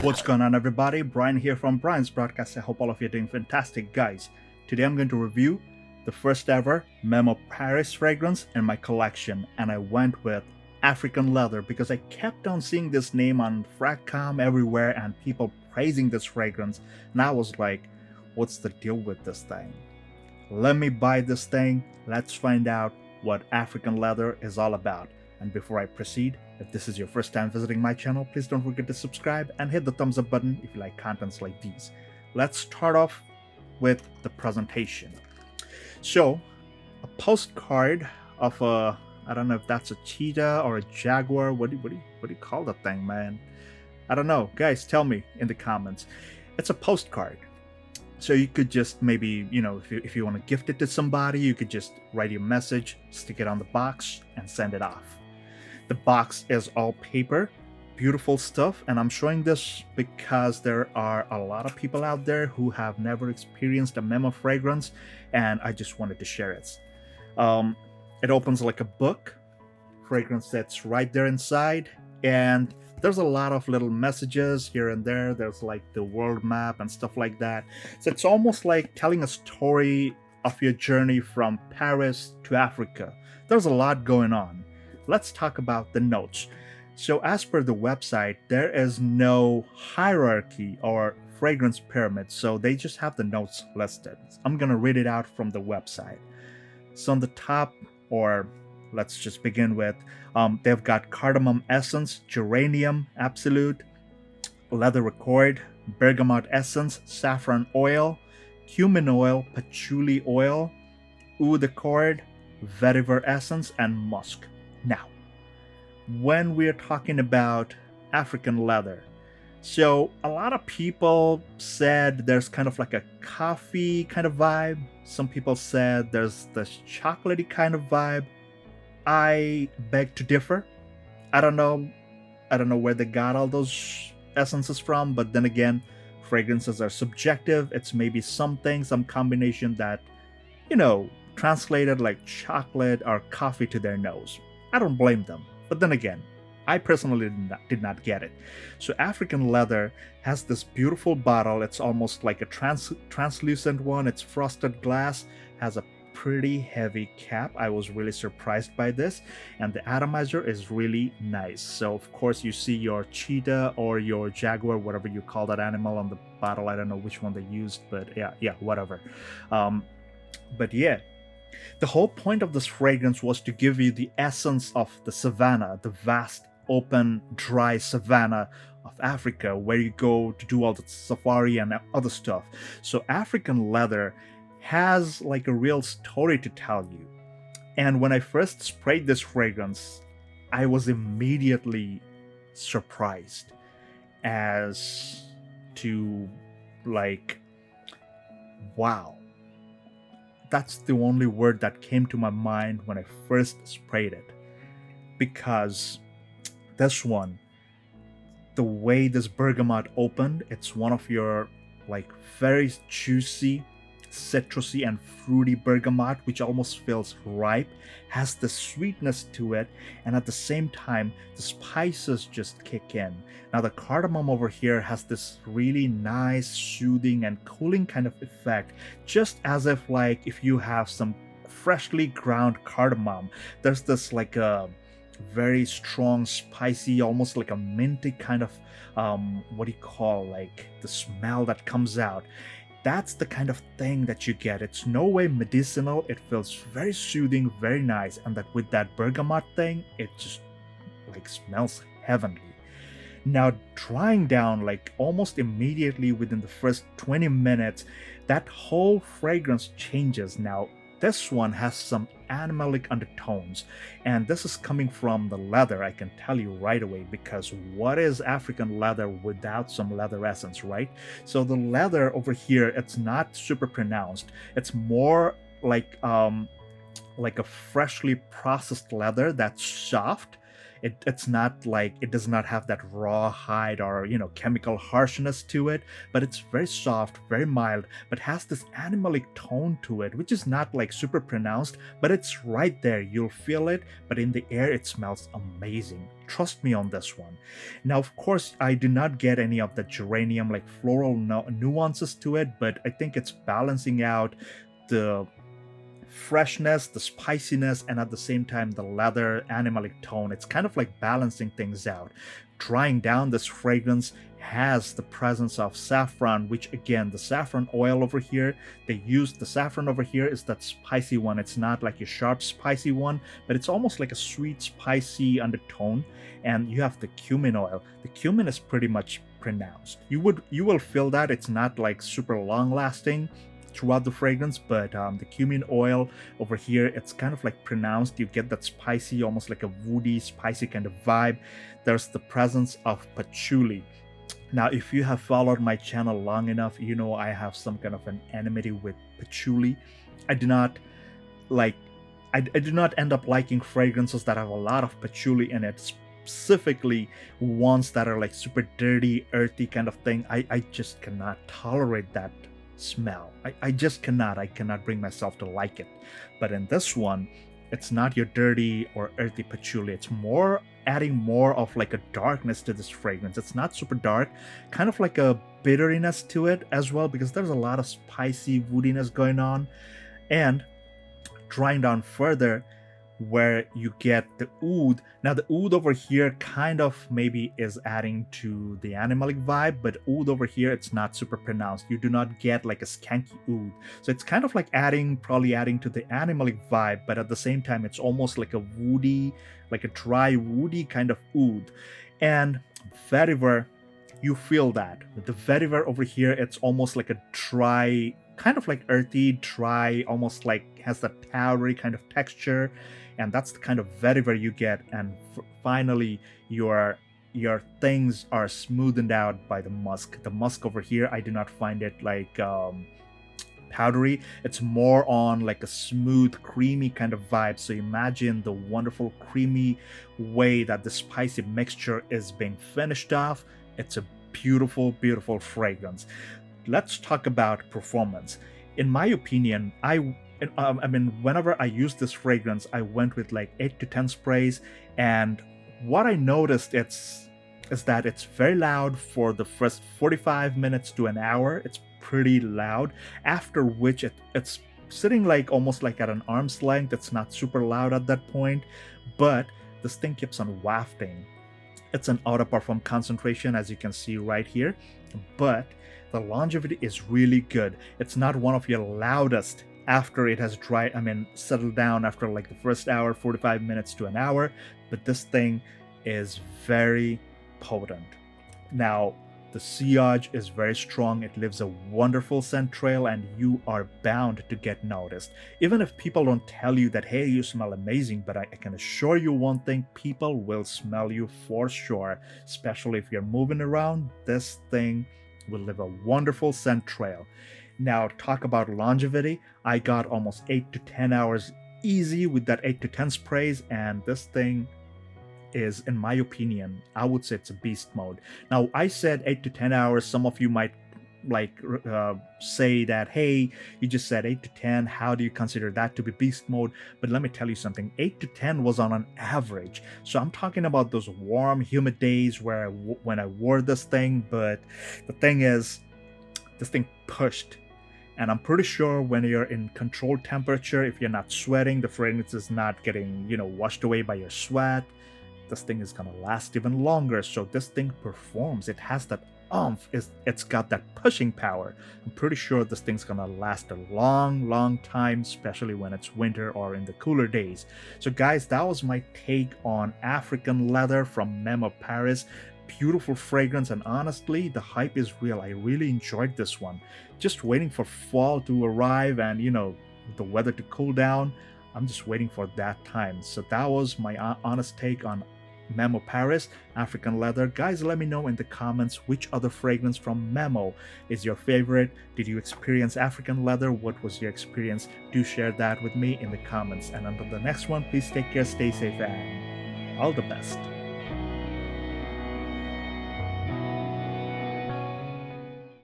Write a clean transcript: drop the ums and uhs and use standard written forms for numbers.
What's going on, everybody? Brian here from Brian's Broadcast. I hope all of you are doing fantastic, guys. Today I'm going to review the first ever Memo Paris fragrance in my collection, and I went with African Leather because I kept on seeing this name on Fragcom everywhere and people praising this fragrance, and I was like, what's the deal with this thing? Let me buy this thing. Let's find out what African Leather is all about. And before I proceed, if this is your first time visiting my channel, please don't forget to subscribe and hit the thumbs up button if you like contents like these. Let's start off with the presentation. So, a postcard of a, I don't know if that's a cheetah or a jaguar. What do you call that thing, man? I don't know. Guys, tell me in the comments. It's a postcard. So you could just maybe, if you want to gift it to somebody, you could just write your message, stick it on the box, and send it off. The box is all paper, beautiful stuff, and I'm showing this because there are a lot of people out there who have never experienced a Memo fragrance, and I just wanted to share it. It opens like a book, fragrance sits right there inside, and there's a lot of little messages here and there. There's like the world map and stuff like that. So it's almost like telling a story of your journey from Paris to Africa. There's a lot going on. Let's talk about the notes. So as per the website, there is no hierarchy or fragrance pyramid, so they just have the notes listed. I'm gonna read it out from the website. So on the top, or let's just begin with, they've got cardamom essence, geranium absolute, leather accord, bergamot essence, saffron oil, cumin oil, patchouli oil, oud accord, vetiver essence, and musk. Now, when we're talking about African leather, so a lot of people said there's kind of like a coffee kind of vibe. Some people said there's this chocolatey kind of vibe. I beg to differ. I don't know where they got all those essences from, but then again, fragrances are subjective. It's maybe some combination that, translated like chocolate or coffee to their nose. I don't blame them. But then again, I personally did not get it. So African Leather has this beautiful bottle. It's almost like a translucent one. It's frosted glass, has a pretty heavy cap. I was really surprised by this, and the atomizer is really nice. So of course you see your cheetah or your jaguar, whatever you call that animal, on the bottle. I don't know which one they used, but yeah, whatever. But yeah, the whole point of this fragrance was to give you the essence of the savanna, the vast, open, dry savanna of Africa, where you go to do all the safari and other stuff. So African Leather has like a real story to tell you. And when I first sprayed this fragrance, I was immediately surprised as to like, wow. That's the only word that came to my mind when I first sprayed it. Because this one, the way this bergamot opened, it's one of your like very juicy, citrusy and fruity bergamot, which almost feels ripe, has the sweetness to it, and at the same time the spices just kick in. Now the cardamom over here has this really nice, soothing and cooling kind of effect, just as if like if you have some freshly ground cardamom, there's this like a very strong, spicy, almost like a minty kind of like the smell that comes out. That's the kind of thing that you get. It's no way medicinal. It feels very soothing, very nice, and that with that bergamot thing, it just like smells heavenly. Now drying down like almost immediately within the first 20 minutes, that whole fragrance changes. Now this one has some animalic undertones, and this is coming from the leather, I can tell you right away, because what is African leather without some leather essence, right? So the leather over here, it's not super pronounced. It's more like a freshly processed leather that's soft, It's not like, it does not have that raw hide or chemical harshness to it, but it's very soft, very mild, but has this animalic tone to it, which is not like super pronounced, but it's right there. You'll feel it, but in the air it smells amazing. Trust me on this one. Now, of course, I do not get any of the geranium like floral nuances to it, but I think it's balancing out the freshness, the spiciness, and at the same time the leather animalic tone. It's kind of like balancing things out. Drying down, this fragrance has the presence of saffron, which again, the saffron oil over here, the saffron over here is that spicy one. It's not like a sharp spicy one, but it's almost like a sweet spicy undertone. And you have the cumin oil. The cumin is pretty much pronounced. You will feel that it's not like super long lasting throughout the fragrance, but the cumin oil over here, it's kind of like pronounced. You get that spicy, almost like a woody spicy kind of vibe. There's the presence of patchouli. Now, if you have followed my channel long enough, you know I have some kind of an enmity with patchouli. I do not end up liking fragrances that have a lot of patchouli in it, specifically ones that are like super dirty, earthy kind of thing. I just cannot tolerate that smell. I just cannot. I cannot bring myself to like it. But in this one, it's not your dirty or earthy patchouli. It's more adding more of like a darkness to this fragrance. It's not super dark, kind of like a bitteriness to it as well, because there's a lot of spicy woodiness going on. And drying down further, where you get the oud. Now the oud over here kind of maybe is adding to the animalic vibe, but oud over here, it's not super pronounced. You do not get like a skanky oud. So it's kind of like probably adding to the animalic vibe, but at the same time, it's almost like a woody, like a dry woody kind of oud. And vetiver, you feel that. With the vetiver over here, it's almost like a dry, kind of like earthy, dry, almost like has that powdery kind of texture. And that's the kind of vetiver you get. And finally, your things are smoothened out by the musk. The musk over here, I do not find it like powdery. It's more on like a smooth, creamy kind of vibe. So imagine the wonderful, creamy way that the spicy mixture is being finished off. It's a beautiful, beautiful fragrance. Let's talk about performance. In my opinion, whenever I use this fragrance, I went with like 8 to 10 sprays, and what I noticed is that it's very loud for the first 45 minutes to an hour. It's pretty loud, after which it's sitting like almost like at an arm's length. It's not super loud at that point, but this thing keeps on wafting. It's an auto parfum concentration, as you can see right here, but the longevity is really good. It's not one of your loudest after it has settled down after like the first hour, 45 minutes to an hour, but this thing is very potent. Now, the sillage is very strong. It leaves a wonderful scent trail, and you are bound to get noticed. Even if people don't tell you that, hey, you smell amazing, but I can assure you one thing, people will smell you for sure, especially if you're moving around. This thing will leave a wonderful scent trail. Now, talk about longevity. I got almost 8 to 10 hours easy with that 8 to 10 sprays, and this thing is, in my opinion, I would say it's a beast mode. Now, I said 8 to 10 hours. Some of you might say that, hey, you just said 8 to 10. How do you consider that to be beast mode? But let me tell you something. 8 to 10 was on an average. So I'm talking about those warm, humid days when I wore this thing. But the thing is, this thing pushed. And I'm pretty sure when you're in controlled temperature, if you're not sweating, the fragrance is not getting, washed away by your sweat, this thing is gonna last even longer. So this thing performs. It has that oomph. It's got that pushing power. I'm pretty sure this thing's gonna last a long, long time, especially when it's winter or in the cooler days. So guys, that was my take on African Leather from Memo Paris. Beautiful fragrance, and honestly, the hype is real. I really enjoyed this one. Just waiting for fall to arrive and the weather to cool down. I'm just waiting for that time. So that was my honest take on Memo Paris African Leather. Guys, let me know in the comments which other fragrance from Memo is your favorite. Did you experience African Leather? What was your experience? Do share that with me in the comments. And until the next one, please take care, stay safe, and all the best.